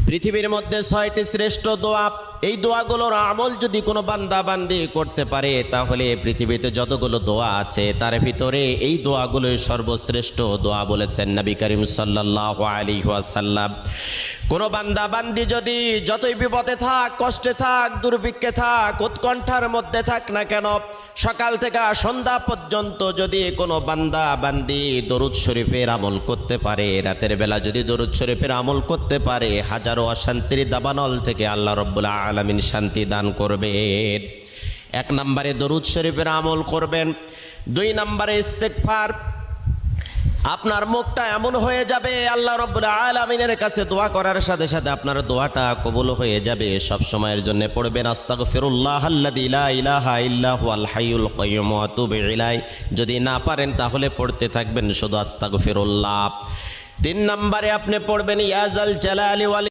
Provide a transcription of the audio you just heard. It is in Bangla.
পৃথিবীর মধ্যে 6টি শ্রেষ্ঠ দোয়া, এই দোয়াগুলোর আমল যদি কোনো বান্দা বান্দি করতে পারে তাহলে পৃথিবীতে যতগুলো দোয়া আছে তার ভিতরে এই দোয়াগুলোই সর্বশ্রেষ্ঠ দোয়া বলেছেন নবী করিম সাল্লাল্লাহু আলাইহি ওয়াসাল্লাম। কোনো বান্দা বান্দি যদি যতই বিপদে থাক, কষ্টে থাক, দুর্ভিক্ষে থাক, উৎকণ্ঠার মধ্যে থাক না কেন, সকাল থেকে সন্ধ্যা পর্যন্ত যদি কোনো বান্দা বান্দি দরুদ শরীফের আমল করতে পারে, রাতের বেলা যদি দরুদ শরীফের আমল করতে পারে, হাজারো অশান্তির দাবানল থেকে আল্লাহ রাব্বুল আলামিন শান্তি দান করবেন। 1 নম্বরে দরুদ শরীফের আমল করবেন। 2 নম্বরে ইস্তেগফার। আপনার মুখটা এমন হয়ে যাবে আল্লাহ রাব্বুল আলামিনের কাছে দোয়া করার সাথে সাথে আপনার দোয়াটা কবুল হয়ে যাবে। সব সময়ের জন্য পড়বেন আস্তাগফিরুল্লাহ আল্লাযী লা ইলাহা ইল্লা হুয়াল হাইয়ুল কাইয়্যুম ওয়া আতুবু ইলাইহি। যদি না পারেন তাহলে পড়তে থাকবেন শুধু আস্তাগফিরুল্লাহ। 3 নম্বরে আপনি পড়বেন ইয়া যাল জালালি ওয়াল